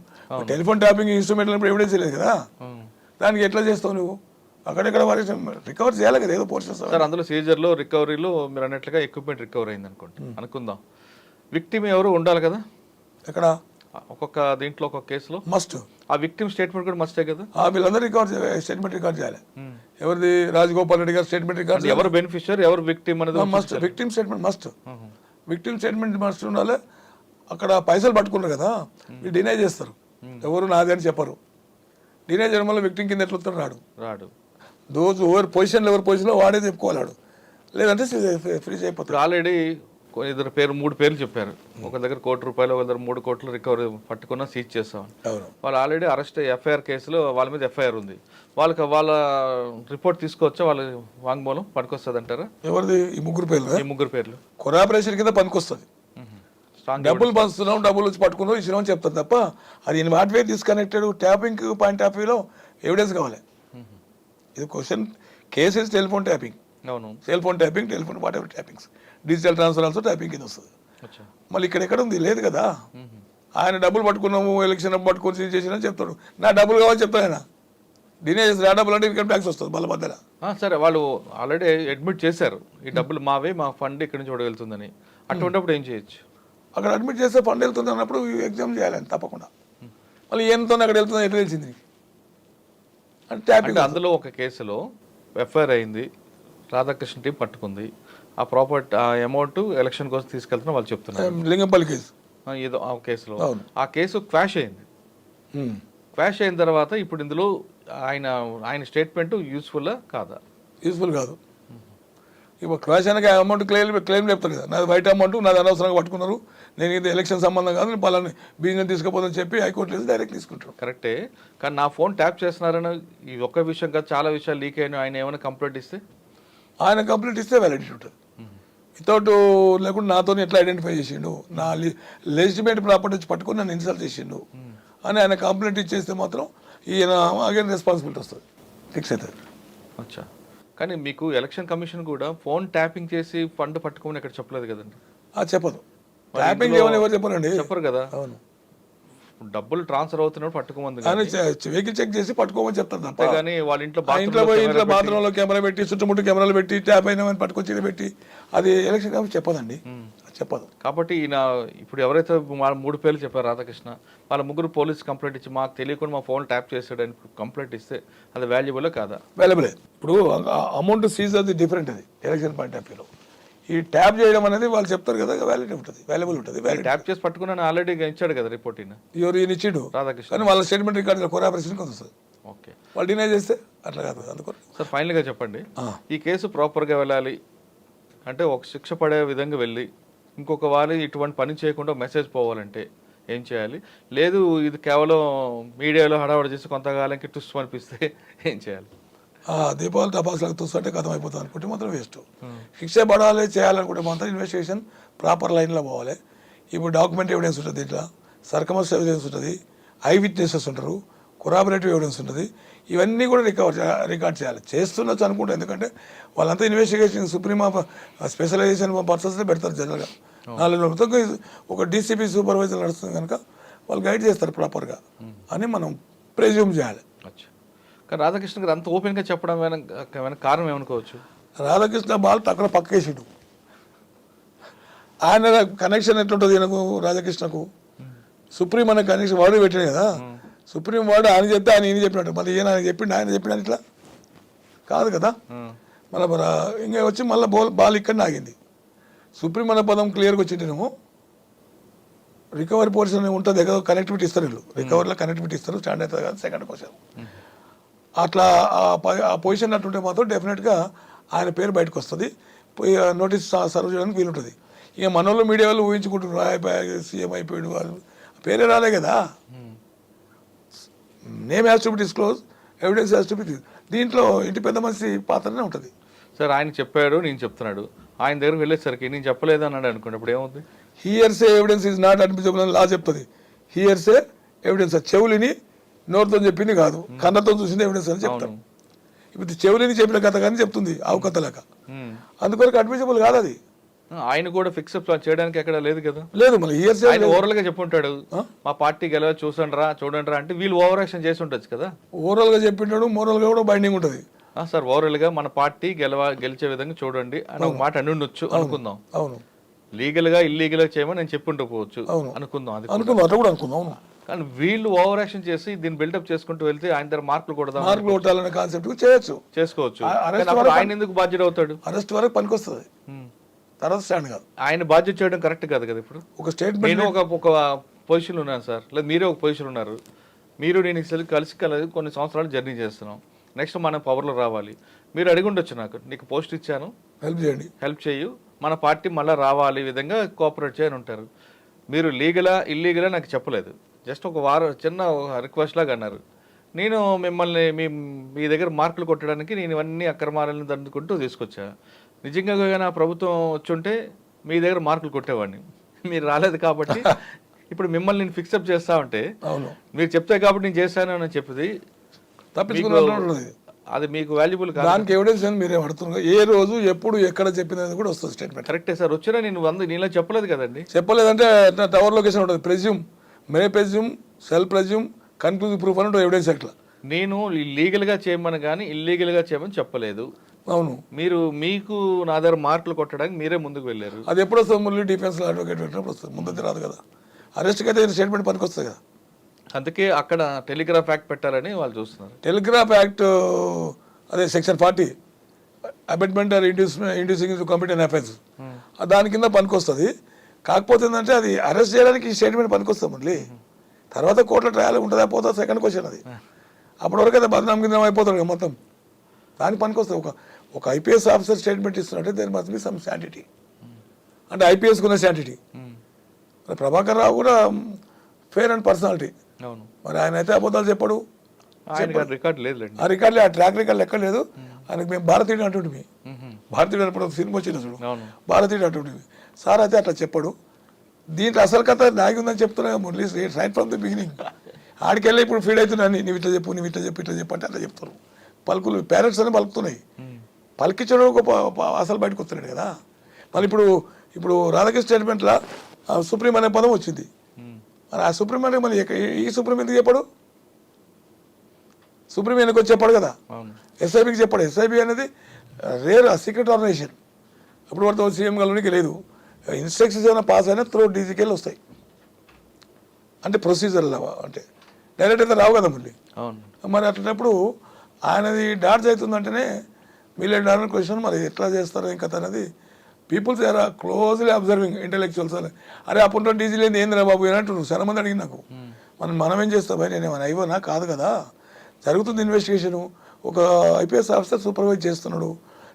టెలిఫోన్ ట్యాపింగ్ ఇన్స్ట్రుమెంట్ అప్పుడు ఎవిడెన్స్ లేదు కదా, దానికి ఎట్లా చేస్తావు నువ్వు? అక్కడెక్కడ వారి రికవర్ చేయాలి కదా ఏదో పోర్షన్స్. సార్ అందులో సీజర్లో రికవరీలో మీరు అన్నట్లుగా ఎక్విప్మెంట్ రికవర్ అయింది అనుకుందాం, విక్టిమ్ ఎవరు ఉండాలి కదా ఎక్కడ? ఒక్కొక్క దీంట్లో ఒక్కొక్క కేసులో మస్ట్ ఆ విక్టిమ్ స్టేట్మెంట్ కూడా మస్టే కదా. వీళ్ళందరూ స్టేట్మెంట్ రికార్డ్ చేయాలి. ఎవరిది? రాజగోపాల్ రెడ్డి గారు స్టేట్మెంట్ రికార్డ్. ఎవరు బెనిఫిషియర్, ఎవరు విక్టిమ్ అనేది must. Victim statement must. Victim statement must ఉండాలి. అక్కడ పైసలు పట్టుకున్నారు కదా, మీరు డినై చేస్తారు, ఎవరు నాది అని చెప్పరు. డినై చేయడం వల్ల విక్టిమ్ కింద ఎట్లా వస్తాడు? రాడు. దోజు ఎవరి పొజిషన్లో వాడే చెప్పుకోవాలాడు, లేదంటే ఫ్రీజ్ అయిపోతాడు. ఆల్రెడీ ఇద్దరు పేరు 3 పేర్లు చెప్పారు. ఒక దగ్గర ₹1 కోటి, ఒక దగ్గర 3 కోట్లు రికవరీ పట్టుకున్నా సీజ్ చేస్తాం. వాళ్ళు ఆల్రెడీ అరెస్ట్ ఎఫ్ఐఆర్ కేసులో వాళ్ళ మీద ఎఫ్ఐఆర్ ఉంది. వాళ్ళ రిపోర్ట్ తీసుకోవచ్చా? వాళ్ళ వాంగ్మూలం పనికొస్తుంది అంటారా? ఎవరిది? ఈ 3 పేర్లు. ఈ 3 పేర్లు కొరాపరేషన్ కింద పనికొస్తుంది. డబ్బులు పంచుతున్నాం, డబ్బులు వచ్చి పట్టుకున్నాం, ఇచ్చినాం చెప్తారు తప్ప అది in what way disconnected tapping point of వ్యూలో ఎవిడెన్స్ కావాలి. ఇది question case is telephone tapping. అవును, cell phone tapping, telephone whatever tappings, digital transfer also tapping కింద వస్తుంది. మళ్ళీ ఇక్కడ ఎక్కడ ఉంది? లేదు కదా. ఆయన డబ్బులు పట్టుకున్నాము, ఎలక్షన్ పట్టుకొని సీజ్ చేసినా చెప్తాడు, నా డబ్బులు కావాలి చెప్తాను ఆయన. డినే చేసి రాడబుల్ అంటే ఇన్కమ్ ట్యాక్స్ వస్తుంది మళ్ళీ మధ్యలో. సరే వాళ్ళు ఆల్రెడీ అడ్మిట్ చేశారు ఈ డబ్బులు మావే, మా ఫండ్ ఇక్కడి నుంచి వెళ్తుందని. అటువంటిప్పుడు ఏం చేయొచ్చు? అక్కడ అడ్మిట్ చేస్తే ఫండ్ వెళ్తుంది అన్నప్పుడు ఎగ్జామ్ చేయాలని తప్పకుండా. మళ్ళీ ఎంతో అక్కడ వెళ్తుందో ఎట్లా తెలిసింది అంటే ట్యాపింగ్. అంటే అందులో ఒక కేసులో ఎఫ్ఐఆర్ అయింది, రాధాకృష్ణ టీం పట్టుకుంది, ఆ ప్రాపర్టీ ఆ అమౌంట్ ఎలక్షన్ కోసం తీసుకెళ్తున్నా వాళ్ళు చెప్తున్నారు. లింగంపల్లి కేసు ఏదో ఆ కేసులో ఆ కేసు క్వాష్ అయింది. క్వాష్ అయిన తర్వాత ఇప్పుడు ఇందులో ఆయన స్టేట్మెంట్ యూస్ఫుల్లా కాదా? యూస్ఫుల్ కాదు. ఇప్పుడు క్వాష్ అయినాక అమౌంట్ క్లెయిమ్ చెప్తారు కదా, నాది బయట అమౌంట్, నాది అనవసరంగా పట్టుకున్నారు, నేను ఇది ఎలక్షన్ సంబంధం కాదు, నేను పలాని బిజినెస్ తీసుకుపోదని చెప్పి హైకోర్టు లేదు డైరెక్ట్ తీసుకుంటారు. కరెక్టే, కానీ నా ఫోన్ ట్యాప్ చేస్తున్నారని ఈ ఒక్క విషయం కాదు చాలా విషయాలు లీక్ అయిన ఆయన ఏమైనా కంప్లైంట్ ఇస్తే ఆయన కంప్లైంట్ ఇస్తే వ్యాలిడిటీ ఉంటుంది. వితౌట్ లేకుండా నాతో ఎట్లా ఐడెంటిఫై చేసిండు, నా లెజిటిమేట్ ప్రాపర్టీ వచ్చి పట్టుకొని నన్ను ఇన్సల్ట్ చేసిండు అని ఆయన కంప్లైంట్ ఇచ్చేస్తే మాత్రం ఈయన అగైన్ రెస్పాన్సిబిలిటీ వస్తుంది, ఫిక్స్ అవుతుంది. అచ్చా, కానీ మీకు ఎలక్షన్ కమిషన్ కూడా ఫోన్ ట్యాపింగ్ చేసి ఫండ్ పట్టుకోమని ఇక్కడ చెప్పలేదు కదండి. చెప్పదు, ట్యాపింగ్ ఏమని ఎవరు చెప్పారండి, చెప్పరు కదా. అవును, డబ్బులు ట్రాన్స్ఫర్ అవుతున్నప్పుడు పట్టుకోమంది, వెహికల్ చెక్ చేసి పట్టుకోమని చెప్తారు తప్ప. కానీ వాళ్ళ ఇంట్లో ఇంట్లో బాత్రూంలో కెమెరా పెట్టి చుట్టుముట్టు కెమెరాలు పెట్టి ట్యాప్ అయినా పట్టుకొచ్చి పెట్టి అది ఎలక్షన్ కమిషన్ చెప్పదండి, చెప్పదు. కాబట్టి ఈయన ఇప్పుడు ఎవరైతే 3 పేర్లు చెప్పారు రాధాకృష్ణ, వాళ్ళ 3 పోలీస్ కంప్లైంట్ ఇచ్చి మాకు తెలియకుండా మా ఫోన్ ట్యాప్ చేసాడని కంప్లైంట్ ఇస్తే అది వాల్యుబుల్ కాదా? వాల్యుబులే. ఇప్పుడు అమౌంట్ సీజ్ అది డిఫరెంట్, అది ఎలక్షన్ పాయింట్ ఆఫ్ వ్యూలో. ఈ ట్యాప్ చేయడం అనేది వాళ్ళు చెప్తారు కదా, వ్యాలిడ్ ఉంటుంది, వాల్యుబుల్ ఉంటుంది. ట్యాప్ చేసి పట్టుకున్నాను ఆల్రెడీ ఇచ్చాడు కదా రిపోర్ట్ ఈయన ఇచ్చిండు రాధాకృష్ణ, కానీ వాళ్ళ స్టేట్మెంట్ రికార్డు కొరాపరేషన్ వస్తుంది. ఓకే, వాళ్ళు డినై చేస్తే అట్లా కాదు. అందుకని సార్ ఫైనల్గా చెప్పండి, ఈ కేసు ప్రాపర్గా వెళ్ళాలి అంటే ఒక శిక్ష పడే విధంగా వెళ్ళి ఇంకొక వాళ్ళు ఇటువంటి పని చేయకుండా మెసేజ్ పోవాలంటే ఏం చేయాలి? లేదు ఇది కేవలం మీడియాలో హడావడి చేసి కొంతకాలంకి టుస్ట్ అనిపిస్తే ఏం చేయాలి? దీపావళి టపాసులకు చూస్తుంటే కథం అయిపోతుంది అనుకుంటే మాత్రం వేస్ట్. శిక్ష పడాలి చేయాలనుకుంటే మాత్రం ఇన్వెస్టిగేషన్ ప్రాపర్ లైన్లో పోవాలి. ఇప్పుడు డాక్యుమెంట్ ఎవిడెన్స్ ఉంటుంది, ఇట్లా సర్కమస్ ఎవిడెన్స్ ఉంటుంది, ఐ విట్నెసెస్ ఉంటారు, కొరాబరేటివ్ ఎవిడెన్స్ ఉంటుంది, ఇవన్నీ కూడా రికార్డ్ చేయాలి. చేస్తున్నచ్చు అనుకుంటే, ఎందుకంటే వాళ్ళంతా ఇన్వెస్టిగేషన్ సుప్రీం స్పెషలైజేషన్ పర్సన్స్నే పెడతారు జనరల్గా. 4 నెలలతో ఒక డీసీపీ సూపర్వైజర్ నడుస్తుంది కనుక వాళ్ళు గైడ్ చేస్తారు ప్రాపర్గా అని మనం ప్రెజ్యూమ్ చేయాలి. కానీ రాధాకృష్ణ గారు అంత ఓపెన్గా చెప్పడం ఏమైనా కారణం ఏమనుకోవచ్చు? రాధాకృష్ణ బాల్ అక్కడ పక్కేసిండు, ఆయన కనెక్షన్ ఎట్లుంటుంది ఈయనకు రాధాకృష్ణకు, సుప్రీం అనే కనెక్షన్ వాడు పెట్టాడు కదా, సుప్రీం వాడు ఆయన చెప్తే ఆయన ఈయన చెప్పినట్టు, మళ్ళీ ఈయన ఆయన చెప్పిండు ఆయన చెప్పినట్టు ఇట్లా కాదు కదా. మళ్ళీ ఇంకా వచ్చి మళ్ళీ బాల్ ఇక్కడ ఆగింది. సుప్రీం అనే పదం క్లియర్గా వచ్చింటేనేమో రికవరీ పోర్షన్ ఉంటుంది కదా, కనెక్టివిటీ ఇస్తారు వీళ్ళు, రికవరీలో కనెక్టివిటీ ఇస్తారు, స్టాండ్ అవుతుంది కదా సెకండ్ క్వశ్చన్. అట్లా ఆ పొజిషన్ అట్టుంటే మాత్రం డెఫినెట్గా ఆయన పేరు బయటకు వస్తుంది, నోటీస్ సర్వ్ చేయడానికి వీలుంటుంది. ఇక మన వాళ్ళు మీడియా వాళ్ళు ఊహించుకుంటున్నారు సీఎం అయిపోయాడు, వాళ్ళు పేరే రాలే కదా, name has to be disclose, evidence has to be. దీంట్లో ఇంటి పెద్ద మనిషి పాత్రనే ఉంటుంది. సార్ ఆయన చెప్పాడు నేను చెప్తున్నాడు, ఆయన దగ్గరకు వెళ్ళేసరికి నేను చెప్పలేదు అన్నాడు అనుకోండి, అప్పుడు ఏమవుతుంది? Hearsay evidence is not admissible అని లా చెప్తుంది. హియర్సే ఎవిడెన్స్ చెవులిని నోరుతో చెప్పింది కాదు, కన్నతో చూసింది ఎవిడెన్స్ అని చెప్తాను. ఇప్పుడు చెవులిని చెప్పిన కథ కానీ చెప్తుంది ఆవు కథ లేక, అందుకొరకు అడ్మిసిబుల్ కాదు అది. ఆయన కూడా ఫిక్సప్ చేయడానికి ఎక్కడ లేదు కదా. లేదు, మళ్ళీ హియర్సే ఆయన ఓవరాల్ గా చెప్పుంటాడు, మా పార్టీ గెలవ చూడండి అంటే వీళ్ళు ఓవర్ యాక్షన్ చేసి ఉండొచ్చు కదా. ఓవరాల్ గా చెప్పింటాడు, మోరల్ గా కూడా బైండింగ్ ఉంటుంది. సార్ ఓవరాల్ గా మన పార్టీ గెలిచే విధంగా చూడండి అని ఒక మాట అని ఉండొచ్చు అనుకుందాం. అవును, లీగల్ గా ఇల్లీగల్ గా చేయమని నేను చెప్పుండకపోవచ్చు అనుకుందాం, అది అనుకుందాం, అట్లా కూడా అనుకుందాం. అవును, కానీ వీళ్ళు ఓవర్ యాక్షన్ చేసి దీన్ని బిల్డప్ చేసుకుంటూ వెళ్తే ఆయన దగ్గర మార్కులు కొట్టాలనే కాన్సెప్ట్ చేసుకోవచ్చు. ఆయన ఎందుకు బాధ్యత అవుతాడు? అరెస్ట్ వరకు పనికి వస్తుంది, తర్వాత స్టాండ్ కాదు. ఆయన బాధ్యత చేయడం కరెక్ట్ కాదు కదా. ఇప్పుడు ఒక స్టేట్మెంట్, నేను ఒక పొజిషన్ ఉన్నాను సార్, లేదా మీరే ఒక పొజిషన్ ఉన్నారు, మీరు నేను కలిసి కొన్ని సంవత్సరాలు జర్నీ చేస్తున్నాం, నెక్స్ట్ మనం పవర్లో రావాలి, మీరు అడిగి ఉండొచ్చు నాకు, నీకు పోస్ట్ ఇచ్చాను హెల్ప్ చేయు, మన పార్టీ మళ్ళీ రావాలి విధంగా కోఆపరేట్ చేయని ఉంటారు. మీరు లీగలా ఇల్లీగలా నాకు చెప్పలేదు, జస్ట్ ఒక చిన్న రిక్వెస్ట్ లాగా అన్నారు. నేను మిమ్మల్ని మీ దగ్గర మార్కులు కొట్టడానికి నేను ఇవన్నీ అక్రమాలను దండుకుంటూ తీసుకొచ్చా. నిజంగా నా ప్రభుత్వం వచ్చుంటే మీ దగ్గర మార్కులు కొట్టేవాడిని, మీరు రాలేదు కాబట్టి ఇప్పుడు మిమ్మల్ని నేను ఫిక్సప్ చేస్తా ఉంటే మీరు చెప్తే కాబట్టి నేను చేశాను అని చెప్పింది తప్పించుకున్నది, అది మీకు వాల్యుబుల్ కాదు. దానికి ఎవిడెన్స్ అని మీరే పడుతున్నారు. ఏ రోజు ఎప్పుడు ఎక్కడ చెప్పినది కూడా వస్తుంది స్టేట్మెంట్. కరెక్టే సార్, వచ్చినా నేను నీలా చెప్పలేదు కదండి. చెప్పలేదంటే టవర్ లొకేషన్ ఉంటుంది, presume, may presume, shall presume, conclusive proof అని ఉంటుంది ఎవిడెన్స్. అట్లా నేను లీగల్గా చేయమని కానీ ఇల్లీగల్గా చేయమని చెప్పలేదు. అవును, మీకు నా దగ్గర మార్కులు కొట్టడానికి మీరే ముందుకు వెళ్ళారు. అది ఎప్పుడు వస్తుంది మురళి? డిఫెన్స్లో అడ్వకేట్ పెట్టినప్పుడు వస్తుంది, ముందు రాదు కదా. అరెస్ట్కి అయితే స్టేట్మెంట్ పనికి వస్తుంది కదా. అందుకే అక్కడ టెలిగ్రాఫ్ యాక్ట్ పెట్టాలని వాళ్ళు చూస్తున్నారు. టెలిగ్రాఫ్ యాక్ట్ అదే section 40 abetment or inducing computer offence దాని కింద పనికి వస్తుంది. కాకపోతే ఏంటంటే అది అరెస్ట్ చేయడానికి ఈ స్టేట్మెంట్ పనికి వస్తుంది మళ్ళీ. తర్వాత కోర్టులో ట్రయల్ ఉంటుందా పోతా సెకండ్ క్వశ్చన్ అది. అప్పటి వరకు అయితే బదనాం కింద అయిపోతాడు కదా మొత్తం. దానికి పనికి వస్తుంది. ఒక ఐపీఎస్ ఆఫీసర్ స్టేట్మెంట్ ఇస్తున్నట్టే దేని మస్ట్ బి సమ్ శాంటిటీ, అంటే ఐపీఎస్కి ఉన్న శాంటిటీ. మరి ప్రభాకర్ రావు కూడా ఫేర్ అండ్ పర్సనాలిటీ. అవును, మరి ఆయన అయితే అబద్ధాలు చెప్పడు. ఆయన రికార్డ్ లేదులేండి. ఆ రికార్డులే, ఆ ట్రాక్ రికార్డు ఎక్కడ లేదు. ఆయనకి మేము భారతీయుడు అంటుంటివి. భారతీయుడు అప్పుడు సినిమా వచ్చిన చూడు, భారతీయుడు అంటుంటివి. సార్ అయితే అట్లా చెప్పడు. దీంట్లో అసలు కథ దాగి ఉందని చెప్తున్నా Murali, right from the beginning. ఆడికెళ్ళి ఇప్పుడు ఫీడ్ అవుతున్నాను, నువ్వు ఇట్లా చెప్పు, నువ్వు ఇట్లా చెప్పు, ఇట్లా చెప్పు అంటే అట్లా చెప్తారు. పలుకులు పేరెంట్స్ అని పలుకుతున్నాయి. పలికించడం అసలు బయటకు వస్తున్నాడు కదా. మళ్ళీ ఇప్పుడు రాధాకృష్ణ స్టేట్మెంట్లో సుప్రీం అనే పదం వచ్చింది. మరి ఆ సుప్రీం అంటే మళ్ళీ ఈ సుప్రీం ఎందుకు చెప్పాడు? సుప్రీం ఎందుకు వచ్చి చెప్పాడు కదా. ఎస్ఐబికి చెప్పాడు. ఎస్ఐబి అనేది రేర్ సీక్రెట్ ఆర్గనైజేషన్. అప్పుడు పడితే సీఎం గారికి లేదు. ఇన్స్ట్రక్షన్స్ ఏమైనా పాస్ అయినా త్రూ డీజీకెళ్ళి వస్తాయి. అంటే ప్రొసీజర్లో అంటే డైరెక్ట్ అయితే రావు కదా మళ్ళీ. మరి అట్లాంటప్పుడు ఆయనది డాడ్జ్ అవుతుందంటేనే మిలియన్ డాలర్ క్వశ్చన్. మరి ఎట్లా చేస్తారు ఇంకా అనేది peoples are closely observing intellectuals. అరే అప్పుడు డీజీ లేదు ఏందిరా బాబు అని అంటున్నారు. చాలా మంది అడిగింది నాకు. మనం ఏం చేస్తాం భయ్, నేనేమన్నా అయిపోనా కాదు కదా. జరుగుతుంది ఇన్వెస్టిగేషను. ఒక ఐపీఎస్ ఆఫీసర్ సూపర్వైజ్ చేస్తున్నాడు.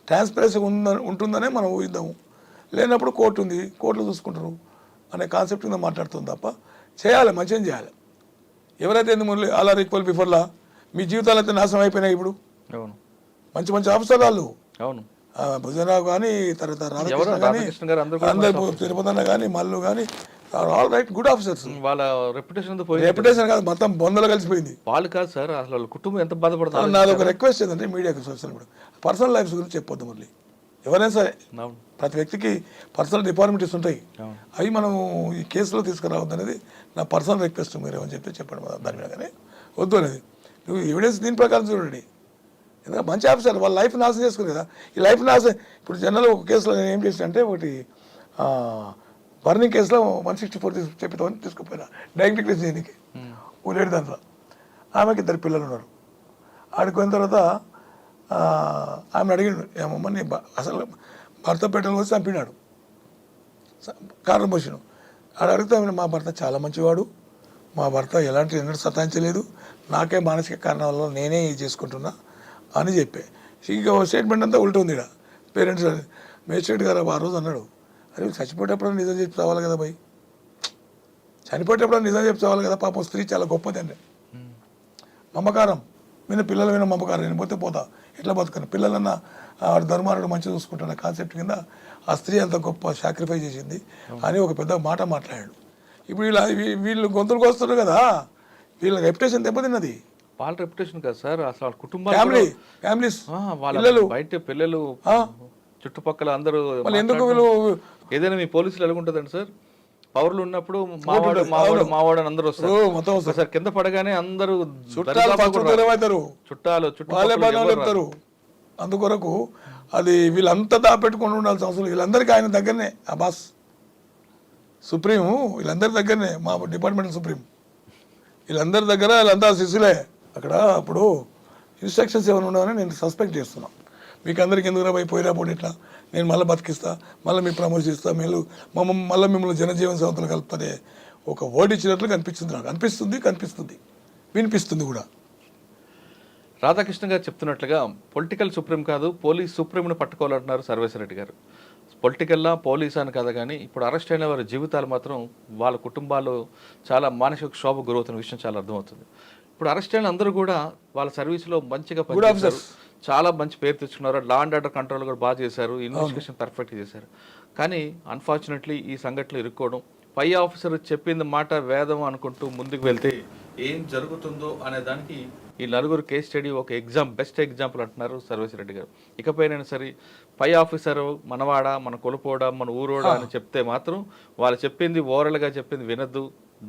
ట్రాన్స్పరెన్సీ ఉంటుందనే మనం ఊహిద్దాము. లేనప్పుడు కోర్టు ఉంది, కోర్టులో చూసుకుంటారు అనే కాన్సెప్ట్ కింద మాట్లాడుతుంది తప్ప చేయాలి, మంచిగా చేయాలి. ఎవరైతే ఎందుకు మురళి అలా ఈక్వల్ బిఫోర్లా మీ జీవితాలు అయితే నాశనం అయిపోయినాయి. ఇప్పుడు మంచి మంచి ఆఫీసర్లు వాళ్ళు. అవును, భుజనరావు కానీ, తర్వాత రాధాకృష్ణ కానీ, అందరు తిరుపతి అన్న కానీ, మల్లు కానీ, ఆల్ రైట్ గుడ్ ఆఫీసర్స్. వాళ్ళ రెప్యుటేషన్ కాదు మొత్తం బొందలో కలిసిపోయింది. వాళ్ళు కాదు సార్, అసలు వాళ్ళ కుటుంబం ఎంత బాధపడుతుంది. నాది ఒక రిక్వెస్ట్ ఏంటంటే మీడియాకి, సోషల్ మీడియా పర్సనల్ లైఫ్స్ గురించి చెప్పొద్దు మళ్ళీ. ఎవరైనా సరే ప్రతి వ్యక్తికి పర్సనల్ డిపార్ట్మెంట్స్ ఉంటాయి. అవి మనం ఈ కేసులో తీసుకురావద్దు అనేది నా పర్సనల్ రిక్వెస్ట్. మీరు ఏమని చెప్తే చెప్పండి దాని మీద. కానీ వద్దు అనేది నువ్వు ఎవిడెన్స్ దీని ప్రకారం చూడండి. ఎందుకంటే మంచి ఆఫీసర్ వాళ్ళ లైఫ్ నాశనం చేసుకుని కదా. ఈ లైఫ్ నాశనం ఇప్పుడు జనరల్ ఒక కేసులో నేను ఏం చేసిన అంటే ఒకటి బర్నింగ్ కేసులో 164 చెప్పితామని తీసుకుపోయినా డైరెక్ట్ డిక్లేర్ చేయడానికి ఊరేడు దాంట్లో. ఆమెకి 2 పిల్లలు ఉన్నారు. ఆడికి పోయిన తర్వాత ఆమెను అడిగాడు, ఏమమ్మని అసలు భర్త పెట్టెలు వచ్చి చంపినాడు, కారణం పోషను. ఆడ అడిగితే మా భర్త చాలా మంచివాడు, మా భర్త ఎలాంటి ఎన్నడూ సతాయించలేదు, నాకే మానసిక కారణాల వల్ల నేనే ఇది చేసుకుంటున్నా అని చెప్పే. ఇంకా స్టేట్మెంట్ అంతా ఉల్టా ఉంది. ఇక్కడ పేరెంట్స్ మేజిస్ట్రేట్ గారు ఆ రోజు అన్నాడు, అరే చచ్చిపోయేటప్పుడు నిజం చెప్పి చావాలి కదా భయ్, చనిపోయేటప్పుడు నిజం చెప్పి చావాలి కదా. పాపం స్త్రీ చాలా గొప్పది అండి. మమకారం మీద పిల్లల మీద మమకారం, నేను పోతే పోతా ఎట్లా బతుకుని పిల్లలన్నా ధర్మారుడు మంచిగా చూసుకుంటున్న కాన్సెప్ట్ కింద ఆ స్త్రీ అంత గొప్ప సాక్రిఫైస్ చేసింది అని ఒక పెద్ద మాట మాట్లాడాడు. ఇప్పుడు వీళ్ళు గొంతులకు వస్తున్నారు కదా, వీళ్ళ రెప్యుటేషన్ దెబ్బతిన్నది. వాళ్ళ రెప్యుటేషన్ కాదు సార్, అసలు కుటుంబం ఫ్యామిలీస్ బయట పిల్లలు చుట్టుపక్కల అందరూ. ఎందుకు వీళ్ళు ఏదైనా మీ పోలీసులు ఎలాగుంటుందండి సార్, పౌరులు ఉన్నప్పుడు మావాడు అని అందరూ వస్తారు సార్, కింద పడగానే అందరూ చుట్టాలు చెప్తారు. అందుకొరకు అది వీళ్ళంతా దాపెట్టుకుని ఉండాల్సిన అవసరం. వీళ్ళందరికీ ఆయన దగ్గరనే ఆ బాస్ సుప్రీం, వీళ్ళందరి దగ్గరనే మా డిపార్ట్మెంట్ సుప్రీం, వీళ్ళందరి దగ్గర వీళ్ళంతా శిశులే అక్కడ. అప్పుడు ఇన్స్ట్రక్షన్స్ ఏమైనా ఉన్నాయని నేను సస్పెక్ట్ చేస్తున్నా. మీకు అందరికి ఎందుకు పోయి పోయిరా పోటీ ఇట్లా నేను మళ్ళీ బతికిస్తా, మళ్ళీ మీకు ప్రమోషన్ ఇస్తా, మళ్ళీ మిమ్మల్ని జనజీవన సంస్థలు కలుపుతానే ఒక వర్డ్ ఇచ్చినట్లు కనిపించింది నాకు. కనిపిస్తుంది వినిపిస్తుంది కూడా. రాధాకృష్ణ గారు చెప్తున్నట్లుగా పొలిటికల్ సుప్రీం కాదు, పోలీస్ సుప్రీంను పట్టుకోవాలంటున్నారు సర్వేశ్వరరెడ్డి గారు. పొలిటికల్లా పోలీస్ అని కదా, కానీ ఇప్పుడు అరెస్ట్ అయిన వారి జీవితాలు మాత్రం వాళ్ళ కుటుంబాలు చాలా మానసిక క్షోభ గురవుతున్న విషయం చాలా అర్థమవుతుంది. ఇప్పుడు అరెస్ట్ అయిన అందరూ కూడా వాళ్ళ సర్వీస్లో మంచిగా పనిచేశారు, చాలా మంచి పేరు తెచ్చుకున్నారు, లా అండ్ ఆర్డర్ కంట్రోల్ కూడా బాగా చేశారు, ఇన్వెస్టిగేషన్ పర్ఫెక్ట్గా చేశారు. కానీ అన్ఫార్చునేట్లీ ఈ సంఘటనలు ఇరుక్కోవడం, పై ఆఫీసర్ చెప్పింది మాట వేదం అనుకుంటూ ముందుకు వెళ్తే ఏం జరుగుతుందో అనే దానికి ఈ నలుగురు కేస్ స్టడీ ఒక బెస్ట్ ఎగ్జాంపుల్ అంటున్నారు సర్వేశ్వరరెడ్డి గారు. ఇకపైనా సరే పై ఆఫీసర్ మనవాడా, మన కొలుపోడా, మన ఊరోడా అని చెప్తే మాత్రం వాళ్ళు చెప్పింది ఓరల్గా చెప్పింది వినద్దు,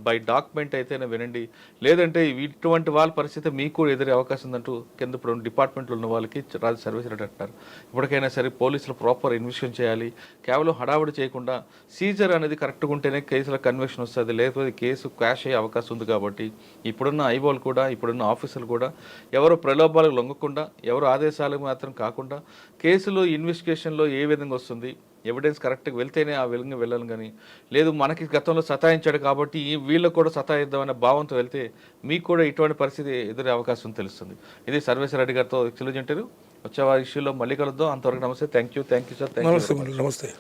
బై డాక్యుమెంట్ అయితేనే వినండి, లేదంటే ఇటువంటి వాళ్ళ పరిస్థితి మీకు కూడా ఎదురే అవకాశం ఉందంటూ కింద ఇప్పుడు డిపార్ట్మెంట్లో ఉన్న వాళ్ళకి రాజు సర్వీస్ రెడ్డి అంటారు. ఇప్పటికైనా సరే పోలీసులు ప్రాపర్ ఇన్వెస్టిగేషన్ చేయాలి, కేవలం హడావుడి చేయకుండా సీజర్ అనేది కరెక్ట్గా ఉంటేనే కేసులో కన్విక్షన్ వస్తుంది, లేకపోతే కేసు క్వాష్ అయ్యే అవకాశం ఉంది. కాబట్టి ఇప్పుడున్న ఐబోల్ కూడా, ఇప్పుడున్న ఆఫీసర్లు కూడా ఎవరు ప్రలోభాలకు లొంగకుండా, ఎవరు ఆదేశాలకు మాత్రం కాకుండా కేసులో ఇన్వెస్టిగేషన్లో ఏ విధంగా వస్తుంది, ఎవిడెన్స్ కరెక్ట్గా వెళ్తేనే ఆ విధంగా వెళ్ళాలి. కానీ లేదు మనకి గతంలో సతాయించాడు కాబట్టి వీళ్ళకు కూడా సతాయిద్దామనే భావంతో వెళ్తే మీకు కూడా ఇటువంటి పరిస్థితి ఎదురే అవకాశం తెలుస్తుంది. ఇది సర్వేశ్వర రెడ్డి గారితో ఎక్స్క్లూజివ్ ఇంటర్వ్యూ. వచ్చే ఇష్యూలో మళ్ళీ కలుద్దాం. అంతవరకు నమస్తే. Thank you sir. నమస్తే.